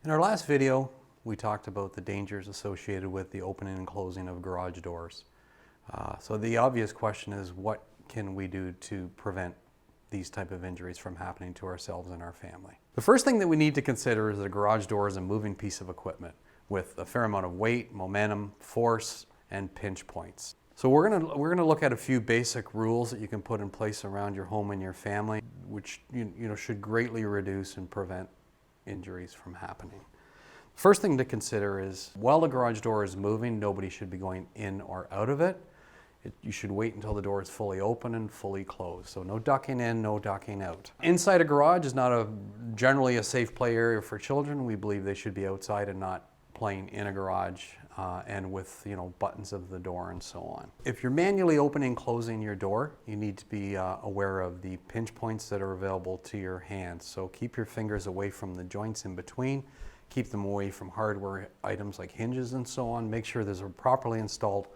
In our last video, we talked about the dangers associated with the opening and closing of garage doors. So the obvious question is, what can we do to prevent these type of injuries from happening to ourselves and our family? The first thing that we need to consider is that a garage door is a moving piece of equipment with a fair amount of weight, momentum, force, and pinch points. So we're gonna look at a few basic rules that you can put in place around your home and your family, which should greatly reduce and prevent injuries from happening. First thing to consider is, while the garage door is moving, nobody should be going in or out of it. You should wait until the door is fully open and fully closed. So no ducking in, no ducking out. Inside a garage is not generally a safe play area for children. We believe they should be outside and not playing in a garage and with buttons of the door and so on. If you're manually opening and closing your door, you need to be aware of the pinch points that are available to your hands. So keep your fingers away from the joints in between. Keep them away from hardware items like hinges and so on. Make sure there's a properly installed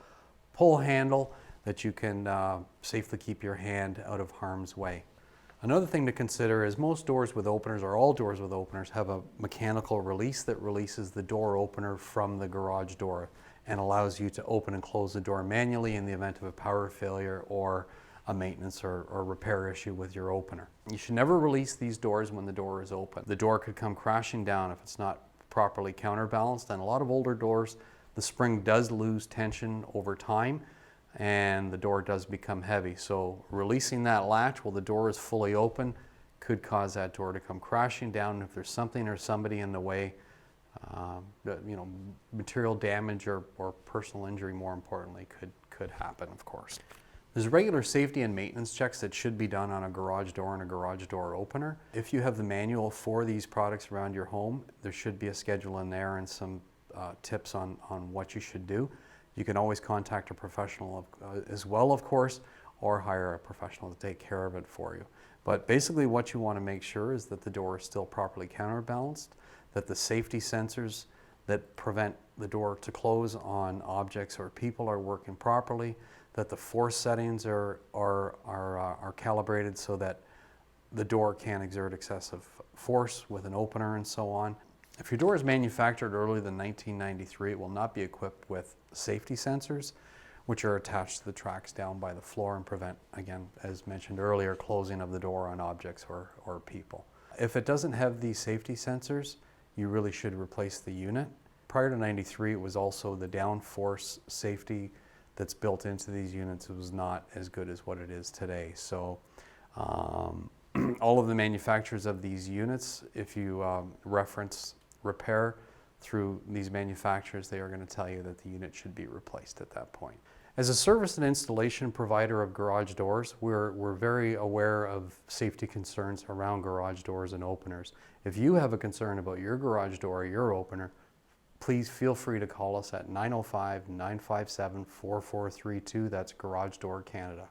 pull handle that you can safely keep your hand out of harm's way. Another thing to consider is most doors with openers, or all doors with openers, have a mechanical release that releases the door opener from the garage door and allows you to open and close the door manually in the event of a power failure or a maintenance or repair issue with your opener. You should never release these doors when the door is open. The door could come crashing down if it's not properly counterbalanced, and a lot of older doors, the spring does lose tension over time and the door does become heavy. So releasing that latch while the door is fully open could cause that door to come crashing down. If there's something or somebody in the way, material damage or personal injury, more importantly, could happen, of course. There's regular safety and maintenance checks that should be done on a garage door and a garage door opener. If you have the manual for these products around your home, there should be a schedule in there and some tips on what you should do. You can always contact a professional as well, of course, or hire a professional to take care of it for you. But basically what you want to make sure is that the door is still properly counterbalanced, that the safety sensors that prevent the door to close on objects or people are working properly, that the force settings are calibrated so that the door can't exert excessive force with an opener and so on. If your door is manufactured earlier than 1993, it will not be equipped with safety sensors, which are attached to the tracks down by the floor and prevent, again, as mentioned earlier, closing of the door on objects or people. If it doesn't have these safety sensors, you really should replace the unit. Prior to 93, it was also the downforce safety that's built into these units. It was not as good as what it is today. So all of the manufacturers of these units, if you reference repair through these manufacturers, they are going to tell you that the unit should be replaced at that point. As a service and installation provider of garage doors, we're very aware of safety concerns around garage doors and openers. If you have a concern about your garage door or your opener, please feel free to call us at 905-957-4432. That's Garage Door Canada.